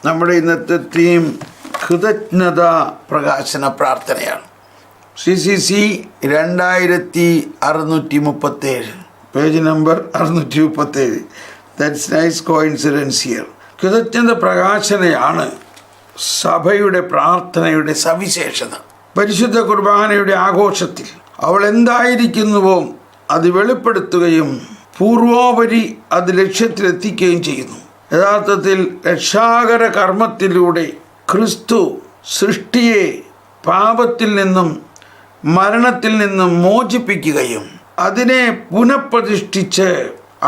നമ്മുടെ ഇന്നത്തെ തീം കൃതജ്ഞത പ്രകാശന പ്രാർത്ഥനയാണ്. CCC 2637, page number 637. That's nice coincidence here. കൃതജ്ഞത പ്രകാശനയാണ് സഭയുടെ പ്രാർത്ഥനയുടെ സവിശേഷത. പരിശുദ്ധ കുർബാനയുടെ ആഘോഷത്തിൽ അവൾ എന്തായിരിക്കുന്നുവോ അത് വെളിപ്പെടുത്തുകയും പൂർവോപരി അത് ലക്ഷ്യത്തിലെത്തിക്കുകയും ചെയ്യുന്നു. യഥാർത്ഥത്തിൽ രക്ഷാകര കർമ്മത്തിലൂടെ ക്രിസ്തു സൃഷ്ടിയെ പാപത്തിൽ നിന്നും മരണത്തിൽ നിന്നും മോചിപ്പിക്കുകയും അതിനെ പുനഃപ്രതിഷ്ഠിച്ച്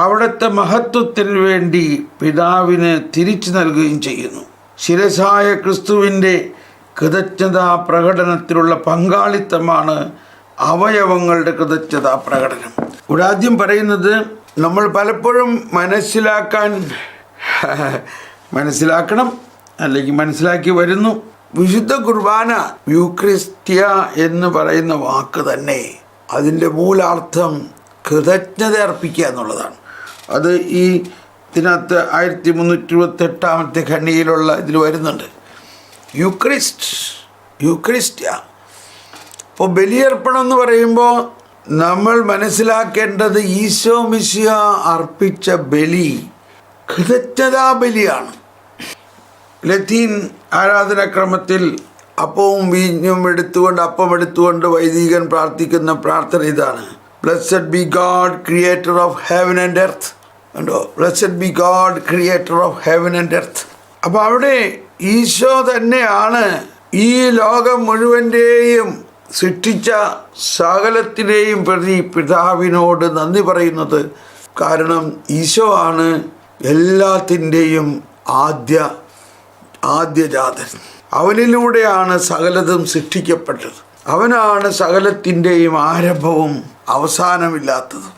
അവിടുത്തെ മഹത്വത്തിന് വേണ്ടി പിതാവിന് തിരിച്ചു നൽകുകയും ചെയ്യുന്നു. ശിരസായ ക്രിസ്തുവിൻ്റെ കൃതജ്ഞതാ പ്രകടനത്തിലുള്ള പങ്കാളിത്തമാണ് അവയവങ്ങളുടെ കൃതജ്ഞതാ പ്രകടനം. ഇവിടെ ആദ്യം പറയുന്നത് നമ്മൾ പലപ്പോഴും മനസ്സിലാക്കണം അല്ലെങ്കിൽ മനസ്സിലാക്കി വരുന്നു. വിശുദ്ധ കുർബാന യൂക്രിസ്ത്യ എന്ന് പറയുന്ന വാക്ക് തന്നെ അതിൻ്റെ മൂലാർത്ഥം കൃതജ്ഞത അർപ്പിക്കുക എന്നുള്ളതാണ്. അത് ഈ ഇതിനകത്ത് 1328 ഖണ്ഡികയിലുള്ള ഇതിൽ വരുന്നുണ്ട്. യൂക്രിസ്ത്യ. ഇപ്പോൾ ബലിയർപ്പണം എന്ന് പറയുമ്പോൾ നമ്മൾ മനസ്സിലാക്കേണ്ടത് ഈശോ മിശിഹ അർപ്പിച്ച ബലി കൃതജ്ഞതാ ബലിയാണ്. ലത്തീൻ ആരാധനാക്രമത്തിൽ അപ്പവും വീഞ്ഞും എടുത്തുകൊണ്ട് വൈദികൻ പ്രാർത്ഥിക്കുന്ന പ്രാർത്ഥന ഇതാണ്: blessed be God creator of heaven and earth. കണ്ടോ, blessed be God creator of heaven and earth. അപ്പോൾ അവിടെ ഈശോ തന്നെയാണ് ഈ ലോകം മുഴുവൻ്റെയും സൃഷ്ടിച്ച സകലത്തിനെയും പ്രതി പിതാവിനോട് നന്ദി പറയുന്നത്. കാരണം ഈശോ ആണ് എല്ലാത്തിൻ്റെയും ആദ്യജാതൻ. അവനിലൂടെയാണ് സകലതും സൃഷ്ടിക്കപ്പെട്ടത്. അവനാണ് സകലത്തിൻ്റെയും ആരംഭവും അവസാനമില്ലാത്തതും.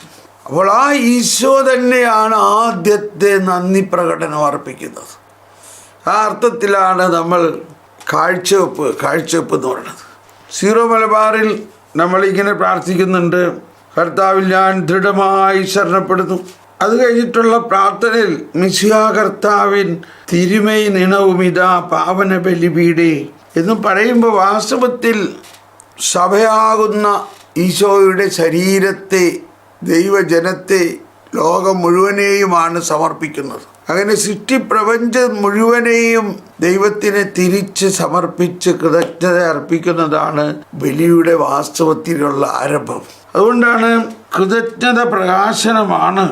അപ്പോൾ ആ ഈശോ തന്നെയാണ് ആദ്യത്തെ നന്ദി പ്രകടനം അർപ്പിക്കുന്നത്. ആ അർത്ഥത്തിലാണ് നമ്മൾ കാഴ്ചവെപ്പ് എന്ന് പറയുന്നത്. സീറോ മലബാറിൽ നമ്മളിങ്ങനെ പ്രാർത്ഥിക്കുന്നുണ്ട്: കർത്താവിൽ ഞാൻ ദൃഢമായി ശരണപ്പെടുന്നു. അത് കഴിഞ്ഞിട്ടുള്ള പ്രാർത്ഥനയിൽ മിശിഹ കർത്താവിൻ തിരുമൈ നിണവുമിതാ പാവന ബലിപീഠേ എന്ന് പറയുമ്പോൾ വാസ്തവത്തിൽ സഭയാകുന്ന ഈശോയുടെ ശരീരത്തെ, ദൈവജനത്തെ, ലോകം മുഴുവനെയുമാണ് സമർപ്പിക്കുന്നത്. അങ്ങനെ സൃഷ്ടിപ്രപഞ്ചം മുഴുവനെയും ദൈവത്തിനെ തിരിച്ച് സമർപ്പിച്ച് കൃതജ്ഞത അർപ്പിക്കുന്നതാണ് ബലിയുടെ വാസ്തവത്തിലുള്ള ആരംഭം. അതുകൊണ്ടാണ് കൃതജ്ഞത പ്രകാശനമാണ്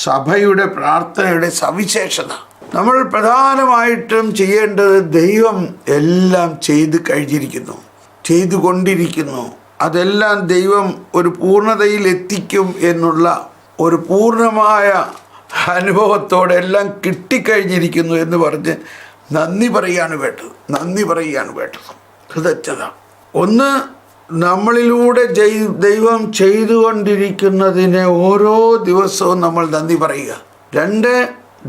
സഭയുടെ പ്രാർത്ഥനയുടെ സവിശേഷത. നമ്മൾ പ്രധാനമായിട്ടും ചെയ്യേണ്ടത് ദൈവം എല്ലാം ചെയ്തുകൊണ്ടിരിക്കുന്നു. അതെല്ലാം ദൈവം ഒരു പൂർണ്ണതയിൽ എത്തിക്കും എന്നുള്ള ഒരു പൂർണ്ണമായ അനുഭവത്തോടെ എല്ലാം കിട്ടിക്കഴിഞ്ഞിരിക്കുന്നു എന്ന് പറഞ്ഞ് നന്ദി പറയുകയാണ് വേണ്ടത്. കൃതജ്ഞത ഒന്ന്, നമ്മളിലൂടെ ദൈവം ചെയ്തുകൊണ്ടിരിക്കുന്നതിന് ഓരോ ദിവസവും നമ്മൾ നന്ദി പറയുക. 2,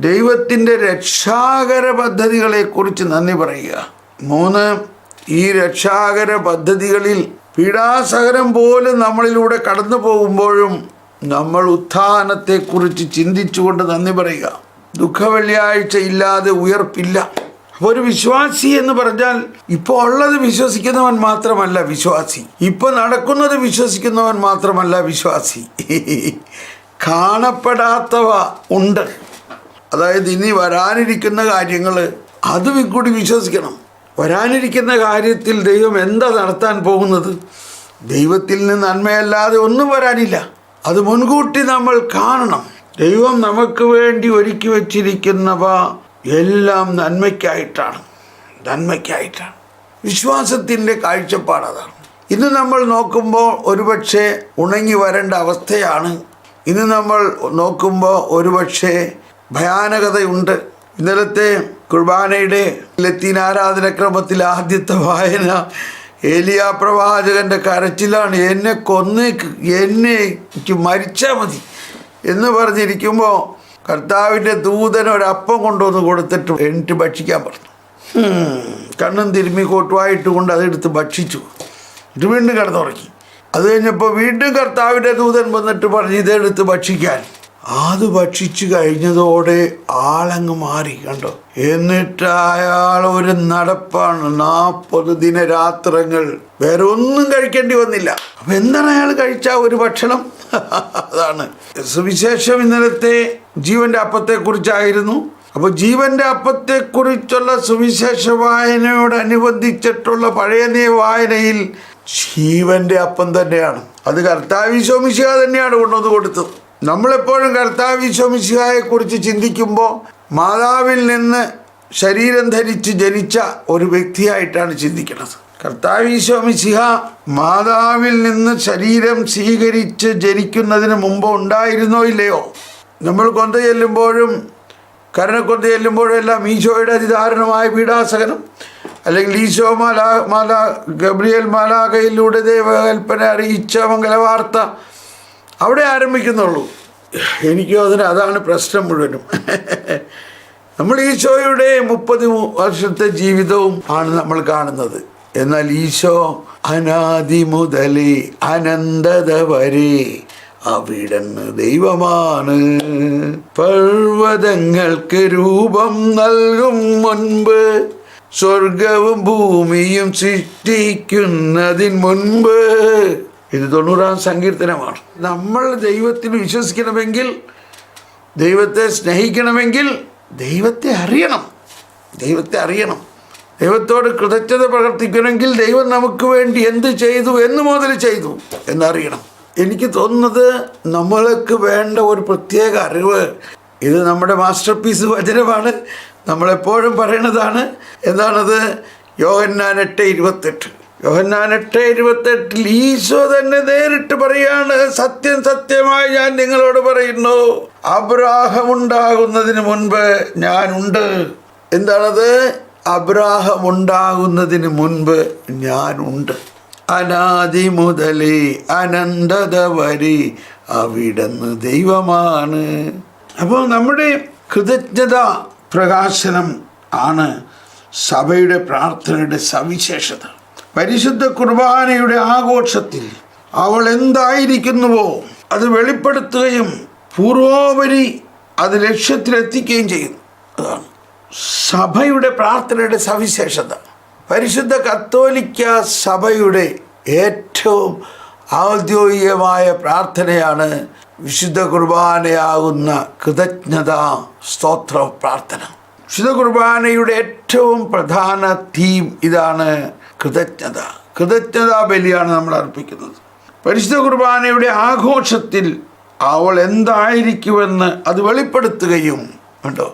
ദൈവത്തിൻ്റെ രക്ഷാകര പദ്ധതികളെക്കുറിച്ച് നന്ദി പറയുക. 3, ഈ രക്ഷാകര പദ്ധതികളിൽ പീഡാസഹനം പോലും നമ്മളിലൂടെ കടന്നു പോകുമ്പോഴും നമ്മൾ ഉത്ഥാനത്തെക്കുറിച്ച് ചിന്തിച്ചുകൊണ്ട് നന്ദി പറയുക. ദുഃഖവെള്ളിയാഴ്ച ഇല്ലാതെ ഉയർപ്പില്ല. അപ്പോൾ ഒരു വിശ്വാസി എന്ന് പറഞ്ഞാൽ ഇപ്പോൾ ഉള്ളത് വിശ്വസിക്കുന്നവൻ മാത്രമല്ല വിശ്വാസി, ഇപ്പോൾ നടക്കുന്നത് വിശ്വസിക്കുന്നവൻ മാത്രമല്ല വിശ്വാസി. കാണപ്പെടാത്തവ ഉണ്ട്. അതായത് ഇനി വരാനിരിക്കുന്ന കാര്യങ്ങൾ അത് കൂടി വിശ്വസിക്കണം. വരാനിരിക്കുന്ന കാര്യത്തിൽ ദൈവം എന്താ നടത്താൻ പോകുന്നത്? ദൈവത്തിൽ നിന്ന് നന്മയല്ലാതെ ഒന്നും വരാനില്ല. അത് മുൻകൂട്ടി നമ്മൾ കാണണം. ദൈവം നമുക്ക് വേണ്ടി ഒരുക്കി വച്ചിരിക്കുന്നവ എല്ലാം നന്മയ്ക്കായിട്ടാണ്. വിശ്വാസത്തിൻ്റെ കാഴ്ചപ്പാടതാണ്. ഇന്ന് നമ്മൾ നോക്കുമ്പോൾ ഒരുപക്ഷെ ഉണങ്ങി വരേണ്ട അവസ്ഥയാണ്. ഇന്ന് നമ്മൾ നോക്കുമ്പോൾ ഒരുപക്ഷെ ഭയാനകതയുണ്ട്. ഇന്നലത്തെ കുർബാനയുടെ ലത്തീൻ ആരാധനക്രമത്തിൽ ആദ്യത്തെ വായന ഏലിയ പ്രവാചകൻ്റെ കരച്ചിലാണ്: എനിക്ക് മരിച്ചാൽ മതി എന്ന് പറഞ്ഞിരിക്കുമ്പോൾ കർത്താവിൻ്റെ ദൂതൻ ഒരപ്പം കൊണ്ടുവന്ന് കൊടുത്തിട്ട് എന്നിട്ട് ഭക്ഷിക്കാൻ പറഞ്ഞു. കണ്ണും തിരുമ്മി കോട്ടുവായിട്ട് കൊണ്ട് അതെടുത്ത് ഭക്ഷിച്ചു. ഇത് വീണ്ടും കിടന്നുറങ്ങി. അത് കഴിഞ്ഞപ്പോൾ വീണ്ടും കർത്താവിൻ്റെ ദൂതൻ വന്നിട്ട് പറഞ്ഞു ഇതെടുത്ത് ഭക്ഷിക്കാൻ. അത് ഭക്ഷിച്ചു കഴിഞ്ഞതോടെ ആളങ്ങ് മാറി, കണ്ടോ. എന്നിട്ട് അയാൾ ഒരു നടപ്പാണ്. 40 ദിനരാത്രങ്ങൾ വേറെ ഒന്നും കഴിക്കേണ്ടി വന്നില്ല. അപ്പൊ എന്താണ് അയാൾ കഴിച്ച ഒരു ഭക്ഷണം? അതാണ് സുവിശേഷം. ഇന്നലത്തെ ജീവന്റെ അപ്പത്തെക്കുറിച്ചായിരുന്നു. അപ്പോൾ ജീവന്റെ അപ്പത്തെക്കുറിച്ചുള്ള സുവിശേഷ വായനയോടനുബന്ധിച്ചിട്ടുള്ള പഴയ നിയമ വായനയിൽ ജീവന്റെ അപ്പം തന്നെയാണ്. അത് കർത്താവ് ഈശോ മിശിഹ തന്നെയാണ് കൊണ്ടുവന്ന് കൊടുത്തത്. നമ്മളെപ്പോഴും കർത്താവ് ഈശോ മിശിഹായെ കുറിച്ച് ചിന്തിക്കുമ്പോൾ മാതാവിൽ നിന്ന് ശരീരം ധരിച്ച് ജനിച്ച ഒരു വ്യക്തിയായിട്ടാണ് ചിന്തിക്കുന്നത്. കർത്താവ് ഈശോ മിശിഹ മാതാവിൽ നിന്ന് ശരീരം സ്വീകരിച്ച് ജനിക്കുന്നതിന് മുമ്പ് ഉണ്ടായിരുന്നോ ഇല്ലയോ? നമ്മൾ കൊന്ത ചെല്ലുമ്പോഴും കരുണക്കൊന്ത ചെല്ലുമ്പോഴും എല്ലാം ഈശോയുടെ അതിദാരുണമായ പീഡാസകനം, അല്ലെങ്കിൽ ഈശോ ഗബ്രിയേൽ മാലാഖയിലൂടെ ദൈവകൽപ്പന അറിയിച്ച മംഗലവാർത്ത അവിടെ ആരംഭിക്കുന്നുള്ളൂ. എനിക്കും അതാണ് പ്രശ്നം മുഴുവനും. നമ്മൾ ഈശോയുടെ 30 വർഷത്തെ ജീവിതവും ആണ് നമ്മൾ കാണുന്നത്. എന്നാൽ ഈശോ അനാദി മുതലേ അനന്തത വരെ അവിടുന്ന് ദൈവമാണ്. പർവ്വതങ്ങൾക്ക് രൂപം നൽകും മുൻപ്, സ്വർഗവും ഭൂമിയും സൃഷ്ടിക്കുന്നതിന് മുൻപ്. ഇത് 90-ാം സങ്കീർത്തനമാണ്. നമ്മൾ ദൈവത്തിൽ വിശ്വസിക്കണമെങ്കിൽ, ദൈവത്തെ സ്നേഹിക്കണമെങ്കിൽ ദൈവത്തെ അറിയണം. ദൈവത്തോട് കൃതജ്ഞത പ്രവർത്തിക്കണമെങ്കിൽ ദൈവം നമുക്ക് വേണ്ടി എന്ത് ചെയ്തു, എന്ന് മുതൽ ചെയ്തു എന്നറിയണം. എനിക്ക് തോന്നുന്നത് നമ്മൾക്ക് വേണ്ട ഒരു പ്രത്യേക അറിവ്, ഇത് നമ്മുടെ മാസ്റ്റർ പീസ് വചനമാണ്, നമ്മളെപ്പോഴും പറയണതാണ്. എന്താണത്? യോഹന്നാൻ 8:28. യോഹന്നാൻ 8:28 ഈശോ തന്നെ നേരിട്ട് പറയാണ്, സത്യം സത്യമായി ഞാൻ നിങ്ങളോട് പറയുന്നു, അബ്രാഹം ഉണ്ടാകുന്നതിന് മുൻപ് ഞാനുണ്ട്. എന്താണത്? അബ്രാഹം ഉണ്ടാകുന്നതിന് മുൻപ് ഞാനുണ്ട്. അനാദി മുതലേ അനന്തത വരെ അവിടുന്ന് ദൈവമാണ്. അപ്പോൾ നമ്മുടെ കൃതജ്ഞത പ്രകാശനം ആണ് സഭയുടെ പ്രാർത്ഥനയുടെ സവിശേഷത. പരിശുദ്ധ കുർബാനയുടെ ആഘോഷത്തിൽ അവൾ എന്തായിരിക്കുന്നുവോ അത് വെളിപ്പെടുത്തുകയും പൂർവോപരി അത് ലക്ഷ്യത്തിലെത്തിക്കുകയും ചെയ്യുന്നു. അതാണ് സഭയുടെ പ്രാർത്ഥനയുടെ സവിശേഷത. പരിശുദ്ധ കത്തോലിക്ക സഭയുടെ ഏറ്റവും ഔദ്യോഗികമായ പ്രാർത്ഥനയാണ് വിശുദ്ധ കുർബാനയാകുന്ന കൃതജ്ഞതാ സ്തോത്ര പ്രാർത്ഥന. വിശുദ്ധ കുർബാനയുടെ ഏറ്റവും പ്രധാന തീം ഇതാണ്, കൃതജ്ഞതാ ബലിയാണ് നമ്മൾ അർപ്പിക്കുന്നത്. പരിശുദ്ധ കുർബാനയുടെ ആഘോഷത്തിൽ അവൾ എന്തായിരിക്കുമെന്ന് അത് വെളിപ്പെടുത്തുകയും ഉണ്ടോ.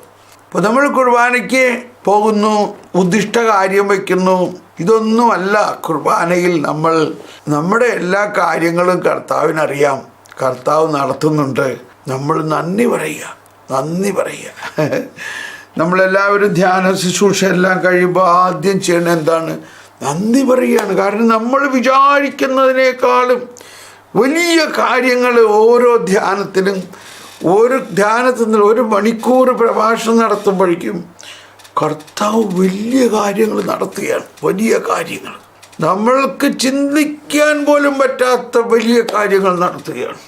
അപ്പോൾ നമ്മൾ കുർബാനയ്ക്ക് പോകുന്നു, ഉദ്ദിഷ്ട കാര്യം വയ്ക്കുന്നു, ഇതൊന്നുമല്ല കുർബാനയിൽ നമ്മൾ നമ്മുടെ എല്ലാ കാര്യങ്ങളും കർത്താവിനറിയാം, കർത്താവ് നടത്തുന്നുണ്ട്. നമ്മൾ നന്ദി പറയുക. നമ്മളെല്ലാവരും ധ്യാന ശുശ്രൂഷ എല്ലാം കഴിയുമ്പോൾ ആദ്യം ചെയ്യണത് എന്താണ്? നന്ദി പറയുകയാണ്. കാരണം നമ്മൾ വിചാരിക്കുന്നതിനേക്കാളും വലിയ കാര്യങ്ങൾ ഓരോ ധ്യാനത്തിലും, ഒരു ധ്യാനത്തിൽ നിന്ന് 1 മണിക്കൂർ പ്രഭാഷണം നടത്തുമ്പോഴേക്കും കർത്താവ് വലിയ കാര്യങ്ങൾ നടത്തുകയാണ്. വലിയ കാര്യങ്ങൾ, നമ്മൾക്ക് ചിന്തിക്കാൻ പോലും പറ്റാത്ത വലിയ കാര്യങ്ങൾ നടത്തുകയാണ്.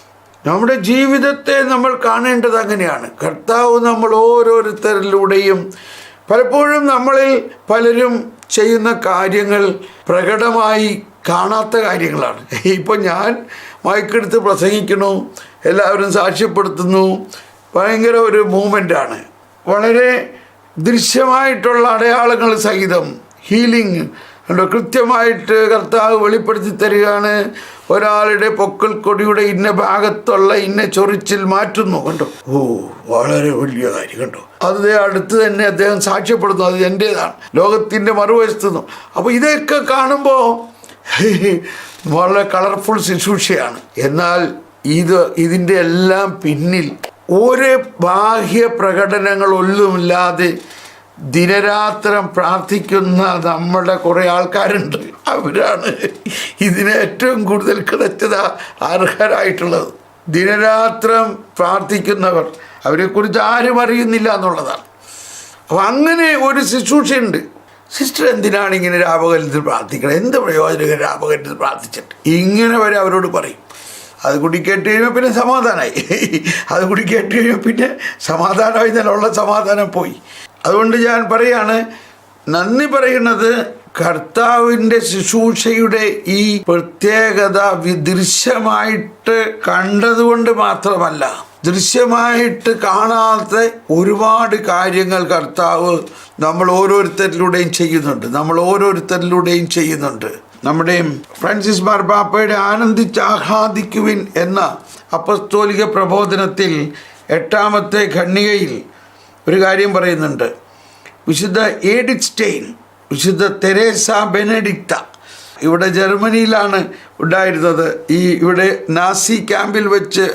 നമ്മുടെ ജീവിതത്തെ നമ്മൾ കാണേണ്ടത് അങ്ങനെയാണ്. കർത്താവ് നമ്മൾ ഓരോരുത്തരിലൂടെയും, പലപ്പോഴും നമ്മളിൽ പലരും ചെയ്യുന്ന കാര്യങ്ങൾ പ്രകടമായി കാണാത്ത കാര്യങ്ങളാണ്. ഇപ്പോൾ ഞാൻ മൈക്കെടുത്ത് പ്രസംഗിക്കണു, എല്ലാവരും സാക്ഷ്യപ്പെടുത്തുന്നു, ഭയങ്കര ഒരു മൂവ്മെൻ്റാണ്. വളരെ ദൃശ്യമായിട്ടുള്ള അടയാളങ്ങൾ സഹിതം ഹീലിംഗ് കണ്ടോ, കൃത്യമായിട്ട് കർത്താവ് വെളിപ്പെടുത്തി തരികയാണ്. ഒരാളുടെ പൊക്കൽ കൊടിയുടെ ഇന്ന ഭാഗത്തുള്ള ഇന്ന ചൊറിച്ചിൽ മാറ്റുന്നു, കണ്ടോ. വളരെ വലിയ കാര്യം കണ്ടോ. അത് അടുത്ത് തന്നെ അദ്ദേഹം സാക്ഷ്യപ്പെടുന്നു, അത് എൻ്റേതാണ്, ലോകത്തിൻ്റെ മറുവശത്തുനിന്നു. അപ്പോൾ ഇതൊക്കെ കാണുമ്പോൾ വളരെ കളർഫുൾ ശുശ്രൂഷയാണ്. എന്നാൽ ഇതിൻ്റെ എല്ലാം പിന്നിൽ ഒരു ബാഹ്യ പ്രകടനങ്ങളൊന്നുമില്ലാതെ ദിനരാത്രം പ്രാർത്ഥിക്കുന്ന നമ്മുടെ കുറേ ആൾക്കാരുണ്ട്. അവരാണ് ഇതിന് ഏറ്റവും കൂടുതൽ കൃതജ്ഞത അർഹരായിട്ടുള്ളത്. ദിനരാത്രം പ്രാർത്ഥിക്കുന്നവർ, അവരെക്കുറിച്ച് ആരും അറിയുന്നില്ല എന്നുള്ളതാണ്. അപ്പോൾ അങ്ങനെ ഒരു ശുശ്രൂഷയുണ്ട്. സിസ്റ്റർ എന്തിനാണ് ഇങ്ങനെ രാപകലത്തിൽ പ്രാർത്ഥിക്കണം, എന്ത് പ്രയോജനം രാപകലത്തിൽ പ്രാർത്ഥിച്ചിട്ട്, ഇങ്ങനെ വരെ അവരോട് പറയും. അത് കൂടി കേട്ട് കഴിയുമ്പോൾ പിന്നെ സമാധാനമായി. അത് കൂടി കേട്ട് കഴിയുമ്പോൾ പിന്നെ സമാധാനമായി, നിലമുള്ള സമാധാനം പോയി. അതുകൊണ്ട് ഞാൻ പറയാണ്, നന്ദി പറയുന്നത് കർത്താവിൻ്റെ ശുശ്രൂഷയുടെ ഈ പ്രത്യേകത ദൃശ്യമായിട്ട് കണ്ടതുകൊണ്ട് മാത്രമല്ല, ദൃശ്യമായിട്ട് കാണാത്ത ഒരുപാട് കാര്യങ്ങൾ കർത്താവ് നമ്മൾ ഓരോരുത്തരിലൂടെയും ചെയ്യുന്നുണ്ട്. നമ്മുടെ ഫ്രാൻസിസ് മാർപ്പാപ്പയുടെ ആനന്ദിച്ച് ആഹ്ലാദിക്കുവിൻ എന്ന അപ്പസ്തോലിക പ്രബോധനത്തിൽ 8ാമത്തെ ഖണ്ഡികയിൽ ഒരു കാര്യം പറയുന്നുണ്ട്. വിശുദ്ധ എഡിത്ത് സ്റ്റെയിൻ, വിശുദ്ധ തെരേസ ബെനഡിക്ത ഇവിടെ ജർമ്മനിയിലാണ് ഉണ്ടായിരുന്നത്. ഇവിടെ നാസി ക്യാമ്പിൽ വെച്ച്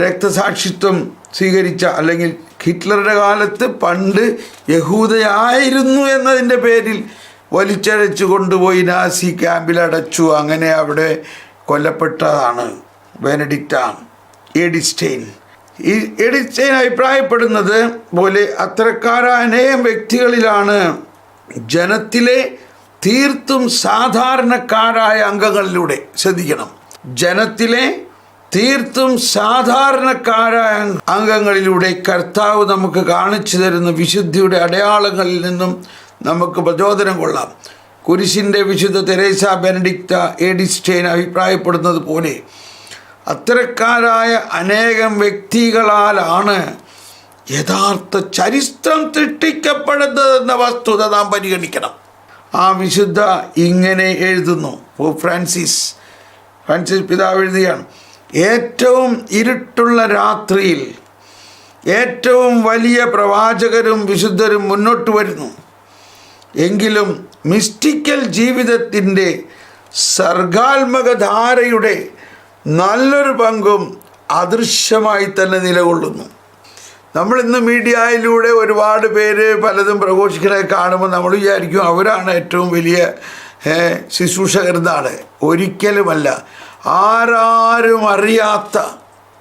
രക്തസാക്ഷിത്വം സ്വീകരിച്ച, അല്ലെങ്കിൽ ഹിറ്റ്ലറുടെ കാലത്ത് പണ്ട് യഹൂദയായിരുന്നു എന്നതിൻ്റെ പേരിൽ വലിച്ചഴച്ചു കൊണ്ടുപോയി നാസി ക്യാമ്പിൽ അടച്ചു. അങ്ങനെ അവിടെ കൊല്ലപ്പെട്ടതാണ് എഡിത്ത് സ്റ്റെയിൻ. ഈ എഡിത്ത് സ്റ്റെയിൻ അഭിപ്രായപ്പെടുന്നത് പോലെ അത്തരക്കാരായ അനേകം വ്യക്തികളിലാണ് ജനത്തിലെ തീർത്തും സാധാരണക്കാരായ അംഗങ്ങളിലൂടെ, ശ്രദ്ധിക്കണം, ജനത്തിലെ തീർത്തും സാധാരണക്കാരായ അംഗങ്ങളിലൂടെ കർത്താവ് നമുക്ക് കാണിച്ചു തരുന്ന വിശുദ്ധിയുടെ അടയാളങ്ങളിൽ നിന്നും നമുക്ക് പ്രചോദനം കൊള്ളാം. കുരിശിൻ്റെ വിശുദ്ധ തെരേസ ബെനഡിക്ത എഡിത്ത് സ്റ്റെയിൻ അഭിപ്രായപ്പെടുന്നത് പോലെ അത്തരക്കാരായ അനേകം വ്യക്തികളാലാണ് യഥാർത്ഥ ചരിത്രം സൃഷ്ടിക്കപ്പെടുന്നതെന്ന വസ്തുത നാം പരിഗണിക്കണം. ആ വിശുദ്ധ ഇങ്ങനെ എഴുതുന്നു. ഫ്രാൻസിസ് പിതാവ് എഴുതുകയാണ്, ഏറ്റവും ഇരുട്ടുള്ള രാത്രിയിൽ ഏറ്റവും വലിയ പ്രവാചകരും വിശുദ്ധരും മുന്നോട്ട് വരുന്നു. എങ്കിലും മിസ്റ്റിക്കൽ ജീവിതത്തിൻ്റെ സർഗാത്മകധാരയുടെ നല്ലൊരു പങ്കും അദൃശ്യമായി തന്നെ നിലകൊള്ളുന്നു. നമ്മളിന്ന് മീഡിയയിലൂടെ ഒരുപാട് പേര് പലതും പ്രഘോഷിക്കണെ കാണുമ്പോൾ നമ്മൾ വിചാരിക്കും അവരാണ് ഏറ്റവും വലിയ ശുശ്രൂഷകരെന്നാണ്. ഒരിക്കലുമല്ല. ആരും അറിയാത്ത,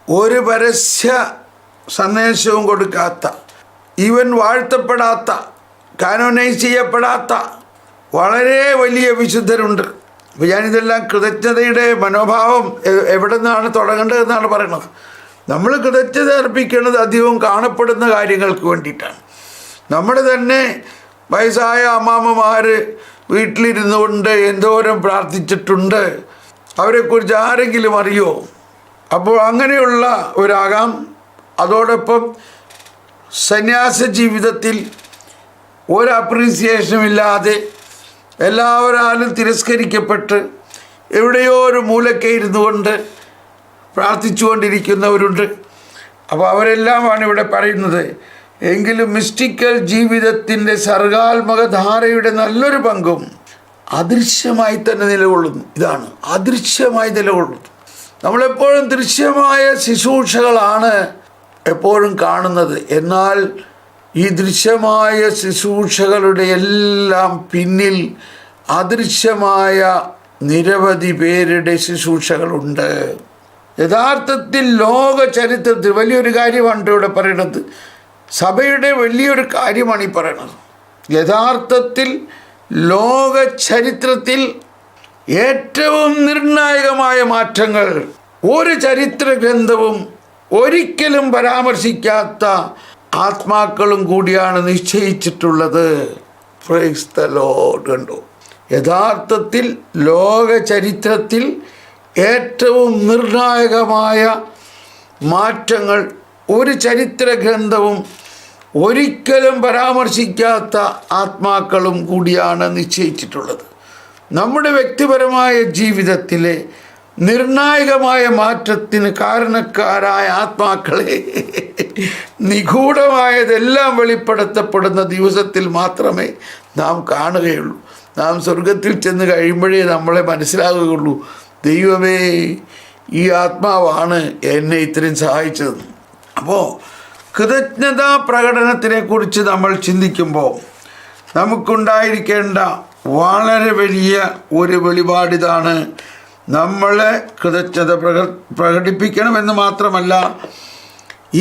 ഒരു പരസ്യ സന്ദേശവും കൊടുക്കാത്ത, ഈവൻ വാഴ്ത്തപ്പെടാത്ത, കാനോനൈസ് ചെയ്യപ്പെടാത്ത വളരെ വലിയ വിശുദ്ധരുണ്ട്. അപ്പോൾ ഞാനിതെല്ലാം കൃതജ്ഞതയുടെ മനോഭാവം എവിടെ നിന്നാണ് തുടങ്ങേണ്ടതെന്നാണ് പറയുന്നത്. നമ്മൾ കൃതജ്ഞത അർപ്പിക്കുന്നത് അധികവും കാണപ്പെടുന്ന കാര്യങ്ങൾക്ക് വേണ്ടിയിട്ടാണ്. നമ്മുടെ തന്നെ വയസ്സായ അമ്മാമ്മമാർ വീട്ടിലിരുന്നു കൊണ്ട് എന്തോരം പ്രാർത്ഥിച്ചിട്ടുണ്ട്, അവരെക്കുറിച്ച് ആരെങ്കിലും അറിയോ? അപ്പോൾ അങ്ങനെയുള്ള ഒരാകാം. അതോടൊപ്പം സന്യാസ ജീവിതത്തിൽ ഒരു അപ്രീസിയേഷനും ഇല്ലാതെ എല്ലാവരാലും തിരസ്കരിക്കപ്പെട്ട് എവിടെയോ ഒരു മൂലക്കെ ഇരുന്നു കൊണ്ട് പ്രാർത്ഥിച്ചു കൊണ്ടിരിക്കുന്നവരുണ്ട്. അപ്പോൾ അവരെല്ലാമാണ് ഇവിടെ പറയുന്നത്. എങ്കിലും മിസ്റ്റിക്കൽ ജീവിതത്തിൻ്റെ സർഗാത്മകധാരയുടെ നല്ലൊരു പങ്കും അദൃശ്യമായി തന്നെ നിലകൊള്ളുന്നു. ഇതാണ്, അദൃശ്യമായി നിലകൊള്ളുന്നു. നമ്മളെപ്പോഴും ദൃശ്യമായ ശുശ്രൂഷകളാണ് എപ്പോഴും കാണുന്നത്. എന്നാൽ ഈ ദൃശ്യമായ ശുശ്രൂഷകളുടെ എല്ലാം പിന്നിൽ അദൃശ്യമായ നിരവധി പേരുടെ ശുശ്രൂഷകളുണ്ട്. യഥാർത്ഥത്തിൽ ലോക ചരിത്രത്തിൽ വലിയൊരു കാര്യമാണ് ഇവിടെ പറയുന്നത്. സഭയുടെ വലിയൊരു കാര്യമാണ് ഈ പറയുന്നത്. യഥാർത്ഥത്തിൽ ലോക ചരിത്രത്തിൽ ഏറ്റവും നിർണായകമായ മാറ്റങ്ങൾ ഒരു ചരിത്ര ഗ്രന്ഥവും ഒരിക്കലും പരാമർശിക്കാത്ത ആത്മാക്കളും കൂടിയാണ് നിശ്ചയിച്ചിട്ടുള്ളത്. Praise the Lord. കണ്ടോ, യഥാർത്ഥത്തിൽ ലോക ചരിത്രത്തിൽ ഏറ്റവും നിർണായകമായ മാറ്റങ്ങൾ ഒരു ചരിത്ര ഗ്രന്ഥവും ഒരിക്കലും പരാമർശിക്കാത്ത ആത്മാക്കളും കൂടിയാണ് നിശ്ചയിച്ചിട്ടുള്ളത്. നമ്മുടെ വ്യക്തിപരമായ ജീവിതത്തിലെ നിർണായകമായ മാറ്റത്തിന് കാരണക്കാരായ ആത്മാക്കളെ നിഗൂഢമായതെല്ലാം വെളിപ്പെടുത്തപ്പെടുന്ന ദിവസത്തിൽ മാത്രമേ നാം കാണുകയുള്ളൂ. നാം സ്വർഗത്തിൽ ചെന്ന് കഴിയുമ്പോഴേ നമ്മളെ മനസ്സിലാകുകയുള്ളൂ, ദൈവമേ, ഈ ആത്മാവാണ് എന്നെ ഇത്രയും സഹായിച്ചത്. അപ്പോൾ കൃതജ്ഞതാ പ്രകടനത്തിനെക്കുറിച്ച് നമ്മൾ ചിന്തിക്കുമ്പോൾ നമുക്കുണ്ടായിരിക്കേണ്ട വളരെ വലിയ ഒരു വെളിപാടിതാണ്. നമ്മളെ കൃതജ്ഞത പ്രകടിപ്പിക്കണമെന്ന് മാത്രമല്ല,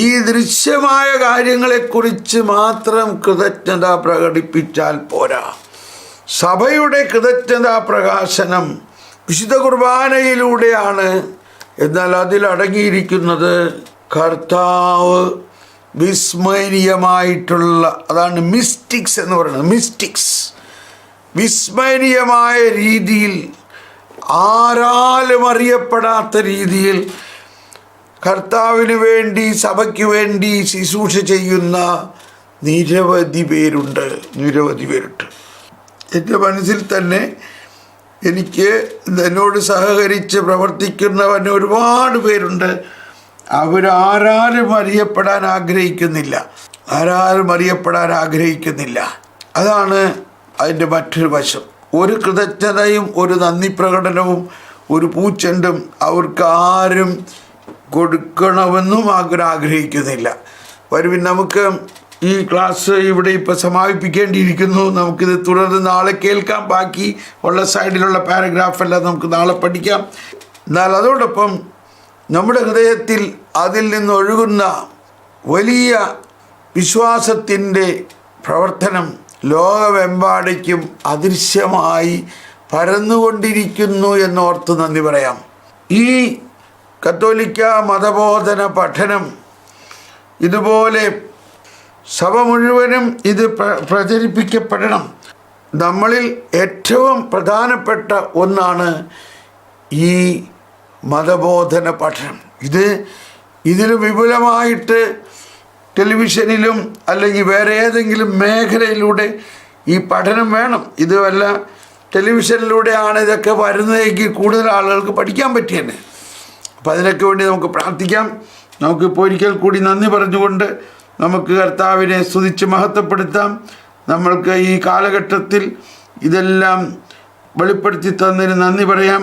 ഈ ദൃശ്യമായ കാര്യങ്ങളെക്കുറിച്ച് മാത്രം കൃതജ്ഞത പ്രകടിപ്പിച്ചാൽ പോരാ. സഭയുടെ കൃതജ്ഞതാ പ്രകാശനം വിശുദ്ധ കുർബാനയിലൂടെയാണ്. എന്നാൽ അതിലടങ്ങിയിരിക്കുന്നത് കർത്താവ് വിസ്മരണീയമായിട്ടുള്ള, അതാണ് മിസ്റ്റിക്സ് എന്ന് പറയുന്നത്. മിസ്റ്റിക്സ് വിസ്മരണീയമായ രീതിയിൽ, ആരാലും അറിയപ്പെടാത്ത രീതിയിൽ കർത്താവിന് വേണ്ടി, സഭയ്ക്ക് വേണ്ടി ശുശ്രൂഷ ചെയ്യുന്ന നിരവധി പേരുണ്ട്. എൻ്റെ മനസ്സിൽ തന്നെ എനിക്ക് എന്നോട് സഹകരിച്ച് പ്രവർത്തിക്കുന്നവന് ഒരുപാട് പേരുണ്ട്. അവരാരും അറിയപ്പെടാൻ ആഗ്രഹിക്കുന്നില്ല. അതാണ് അതിൻ്റെ മറ്റൊരു വശം. ഒരു കൃതജ്ഞതയും ഒരു നന്ദി പ്രകടനവും ഒരു പൂച്ചെണ്ടും അവർക്ക് ആരും കൊടുക്കണമെന്നും ആഗ്രഹിക്കുന്നില്ല. വരുവിൻ, നമുക്ക് ഈ ക്ലാസ് ഇവിടെ ഇപ്പോൾ സമാപിപ്പിക്കേണ്ടിയിരിക്കുന്നു. നമുക്കിത് തുടർന്ന് നാളെ കേൾക്കാം. ബാക്കി ഉള്ള സൈഡിലുള്ള പാരഗ്രാഫെല്ലാം നമുക്ക് നാളെ പഠിക്കാം. എന്നാൽ അതോടൊപ്പം നമ്മുടെ ഹൃദയത്തിൽ അതിൽ നിന്നൊഴുകുന്ന വലിയ വിശ്വാസത്തിൻ്റെ പ്രവർത്തനം ലോകമെമ്പാടേക്കും അദൃശ്യമായി പരന്നുകൊണ്ടിരിക്കുന്നു എന്നോർത്ത് നന്ദി പറയാം. ഈ കത്തോലിക്ക മതബോധന പഠനം ഇതുപോലെ സഭ മുഴുവനും ഇത് പ്രചരിപ്പിക്കപ്പെടണം. നമ്മളിൽ ഏറ്റവും പ്രധാനപ്പെട്ട ഒന്നാണ് ഈ മതബോധന പഠനം. ഇതിന് വിപുലമായിട്ട് ടെലിവിഷനിലും അല്ലെങ്കിൽ വേറെ ഏതെങ്കിലും മേഖലയിലൂടെ ഈ പഠനം വേണം. ഇത് വല്ല ടെലിവിഷനിലൂടെയാണ് ഇതൊക്കെ വരുന്നതെങ്കിൽ കൂടുതൽ ആളുകൾക്ക് പഠിക്കാൻ പറ്റിയെന്നെ. അപ്പം അതിനൊക്കെ വേണ്ടി നമുക്ക് പ്രാർത്ഥിക്കാം. നമുക്കിപ്പോൾ ഒരിക്കൽ കൂടി നന്ദി പറഞ്ഞുകൊണ്ട് നമുക്ക് കർത്താവിനെ സ്തുതിച്ച് മഹത്വപ്പെടുത്താം. നമ്മൾക്ക് ഈ കാലഘട്ടത്തിൽ ഇതെല്ലാം വെളിപ്പെടുത്തി തന്നതിന് നന്ദി പറയാം.